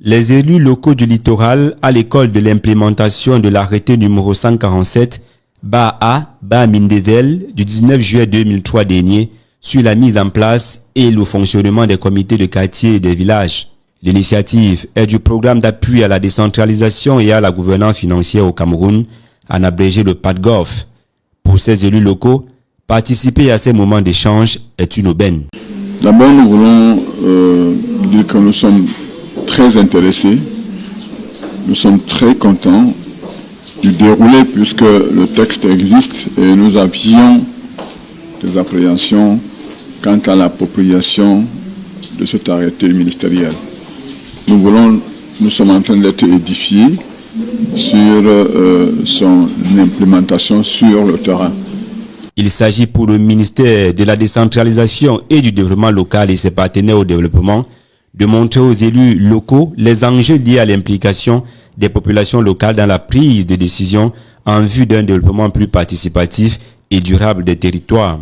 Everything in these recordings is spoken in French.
Les élus locaux du littoral à l'école de l'implémentation de l'arrêté numéro 147 BA-Mindevel du 19 juillet 2003 dernier sur la mise en place et le fonctionnement des comités de quartier et des villages. L'initiative est du programme d'appui à la décentralisation et à la gouvernance financière au Cameroun, en abrégé le PADGOF. Pour ces élus locaux, participer à ces moments d'échange est une aubaine. D'abord, nous voulons dire que nous sommes très intéressés, nous sommes très contents du déroulé puisque le texte existe et nous avions des appréhensions quant à l'appropriation de cet arrêté ministériel. Nous sommes en train d'être édifiés sur son implémentation sur le terrain. Il s'agit pour le ministère de la décentralisation et du développement local et ses partenaires au développement de montrer aux élus locaux les enjeux liés à l'implication des populations locales dans la prise de décision en vue d'un développement plus participatif et durable des territoires.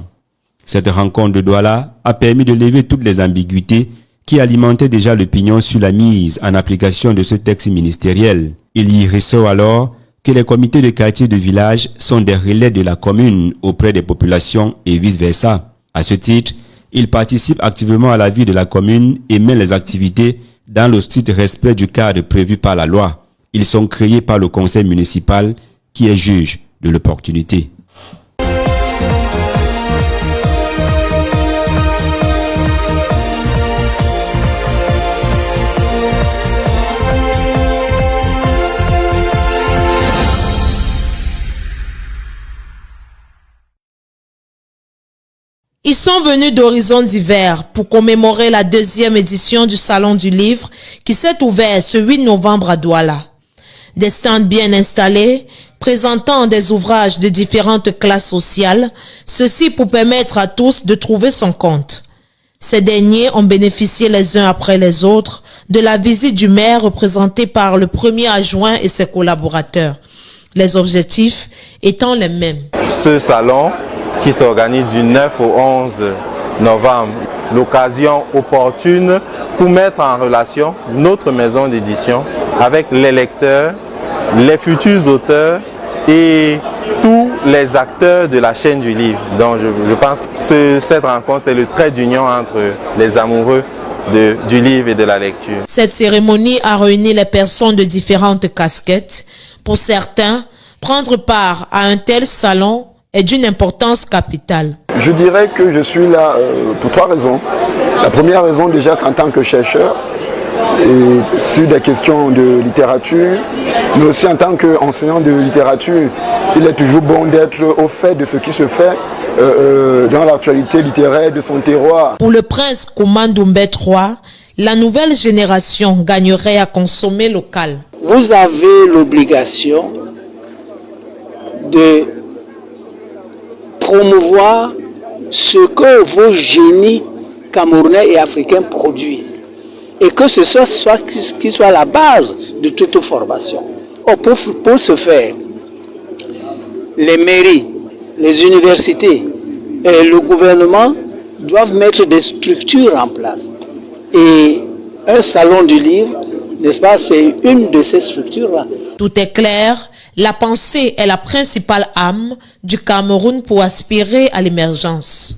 Cette rencontre de Douala a permis de lever toutes les ambiguïtés qui alimentaient déjà l'opinion sur la mise en application de ce texte ministériel. Il y ressort alors que les comités de quartier de village sont des relais de la commune auprès des populations et vice-versa. À ce titre, ils participent activement à la vie de la commune et mènent les activités dans le strict respect du cadre prévu par la loi. Ils sont créés par le conseil municipal qui est juge de l'opportunité. Ils sont venus d'horizons divers pour commémorer la 2e édition du Salon du Livre qui s'est ouvert ce 8 novembre à Douala. Des stands bien installés, présentant des ouvrages de différentes classes sociales, ceci pour permettre à tous de trouver son compte. Ces derniers ont bénéficié les uns après les autres de la visite du maire représenté par le premier adjoint et ses collaborateurs. Les objectifs étant les mêmes. Ce salon qui s'organise du 9 au 11 novembre, l'occasion opportune pour mettre en relation notre maison d'édition avec les lecteurs, les futurs auteurs et tous les acteurs de la chaîne du livre. Donc je pense que cette rencontre, c'est le trait d'union entre les amoureux du livre et de la lecture. Cette cérémonie a réuni les personnes de différentes casquettes. Pour certains, prendre part à un tel salon est d'une importance capitale. Je dirais que je suis là pour 3 raisons. La première raison, déjà, c'est en tant que chercheur et sur des questions de littérature, mais aussi en tant qu'enseignant de littérature, il est toujours bon d'être au fait de ce qui se fait dans l'actualité littéraire de son terroir. Pour le prince Kouma Doumbé III, la nouvelle génération gagnerait à consommer local. Vous avez l'obligation de promouvoir ce que vos génies camerounais et africains produisent et que ce soit qui soit la base de toute formation. Pour ce faire, les mairies, les universités et le gouvernement doivent mettre des structures en place. Et un salon du livre, n'est-ce pas, c'est une de ces structures-là. Tout est clair, la pensée est la principale âme du Cameroun pour aspirer à l'émergence.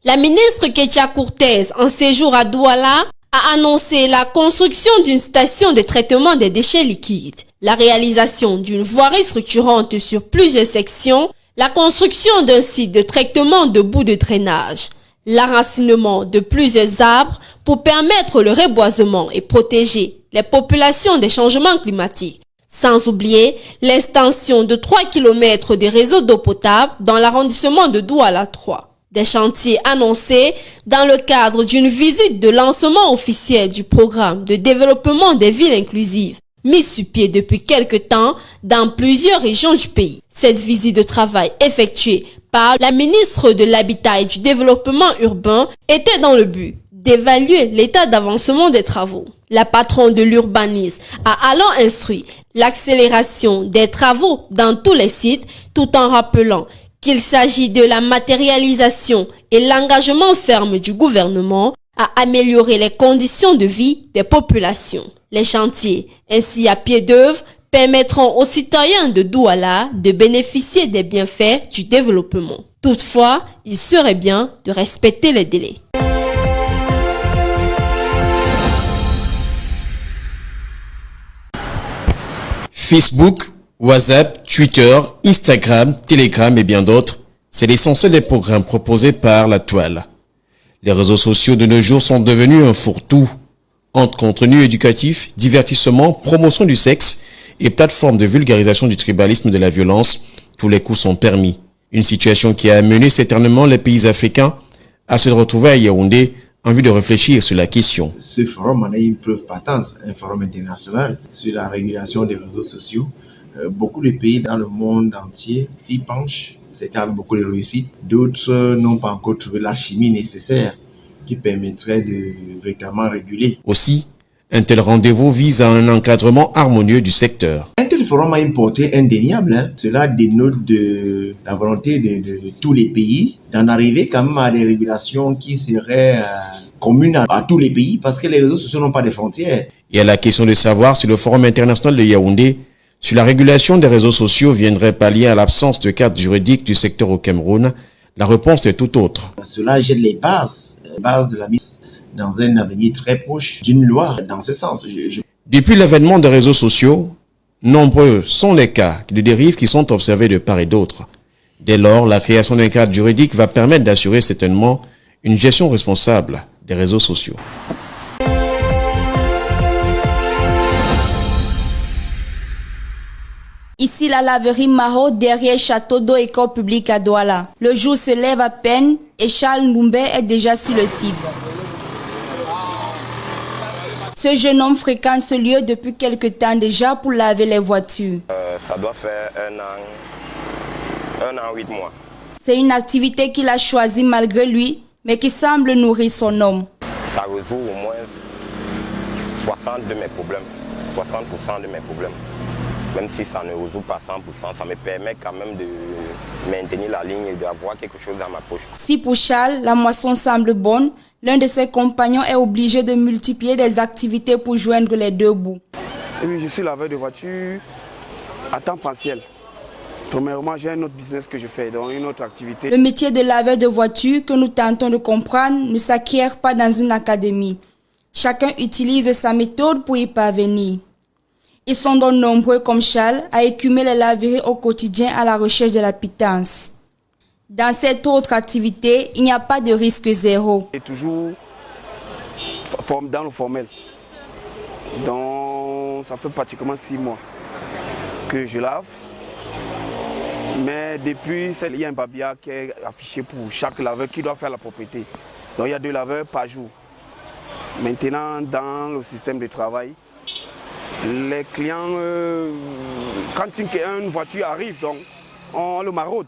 La ministre Ketia Cortez, en séjour à Douala, a annoncé la construction d'une station de traitement des déchets liquides, la réalisation d'une voirie structurante sur plusieurs sections, la construction d'un site de traitement de boues de drainage, l'enracinement de plusieurs arbres pour permettre le reboisement et protéger les populations des changements climatiques, sans oublier l'extension de 3 km des réseaux d'eau potable dans l'arrondissement de Douala 3. Des chantiers annoncés dans le cadre d'une visite de lancement officiel du programme de développement des villes inclusives, mis sur pied depuis quelque temps dans plusieurs régions du pays. Cette visite de travail effectuée par la ministre de l'Habitat et du Développement urbain était dans le but d'évaluer l'état d'avancement des travaux. La patronne de l'urbanisme a alors instruit l'accélération des travaux dans tous les sites tout en rappelant qu'il s'agit de la matérialisation et l'engagement ferme du gouvernement à améliorer les conditions de vie des populations. Les chantiers, ainsi à pied d'œuvre, permettront aux citoyens de Douala de bénéficier des bienfaits du développement. Toutefois, il serait bien de respecter les délais. Facebook, WhatsApp, Twitter, Instagram, Telegram et bien d'autres, c'est l'essentiel des programmes proposés par la Toile. Les réseaux sociaux de nos jours sont devenus un fourre-tout entre contenu éducatif, divertissement, promotion du sexe et plateformes de vulgarisation du tribalisme et de la violence. Tous les coups sont permis. Une situation qui a amené certainement les pays africains à se retrouver à Yaoundé en vue de réfléchir sur la question. Ce forum en est une preuve patente, un forum international sur la régulation des réseaux sociaux. Beaucoup de pays dans le monde entier s'y penchent. C'est avec beaucoup de réussite. D'autres n'ont pas encore trouvé la chimie nécessaire qui permettrait de véritablement réguler. Aussi, un tel rendez-vous vise à un encadrement harmonieux du secteur. Un tel forum a une portée indéniable. Cela dénote de la volonté de tous les pays d'en arriver quand même à des régulations qui seraient communes à tous les pays parce que les réseaux sociaux n'ont pas de frontières. Et à la question de savoir si le Forum international de Yaoundé sur la régulation des réseaux sociaux viendrait pallier à l'absence de cadre juridique du secteur au Cameroun, la réponse est tout autre. Cela jette les bases de la mise dans un avenir très proche d'une loi dans ce sens. Depuis l'avènement des réseaux sociaux, nombreux sont les cas de dérives qui sont observés de part et d'autre. Dès lors, la création d'un cadre juridique va permettre d'assurer certainement une gestion responsable des réseaux sociaux. Ici la laverie Maro derrière Château d'eau École publique à Douala. Le jour se lève à peine et Charles Noumbé est déjà sur le site. Ce jeune homme fréquente ce lieu depuis quelque temps déjà pour laver les voitures. Ça doit faire un an, 8 mois. C'est une activité qu'il a choisie malgré lui, mais qui semble nourrir son homme. Ça résout au moins 60% de mes problèmes. Même si ça ne résout pas 100%, ça me permet quand même de maintenir la ligne et d'avoir quelque chose dans ma poche. Si pour Charles, la moisson semble bonne, l'un de ses compagnons est obligé de multiplier des activités pour joindre les deux bouts. Oui, je suis laveur de voitures à temps partiel. Premièrement, j'ai un autre business que je fais, donc une autre activité. Le métier de laveur de voitures que nous tentons de comprendre ne s'acquiert pas dans une académie. Chacun utilise sa méthode pour y parvenir. Ils sont donc nombreux comme Charles à écumer les laveries au quotidien à la recherche de la pitance. Dans cette autre activité, il n'y a pas de risque zéro. C'est toujours dans le formel. Donc ça fait pratiquement 6 mois que je lave. Mais depuis, il y a un babillard qui est affiché pour chaque laveur qui doit faire la propriété. Donc il y a 2 laveurs par jour. Maintenant, dans le système de travail, les clients, quand une voiture arrive, donc, on le maraude.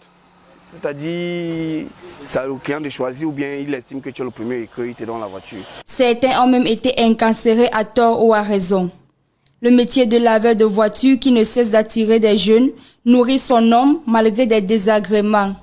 C'est-à-dire, c'est le client de choisir ou bien il estime que tu es le premier et qu'il te donne la voiture. Certains ont même été incarcérés à tort ou à raison. Le métier de laveur de voiture qui ne cesse d'attirer des jeunes nourrit son homme malgré des désagréments.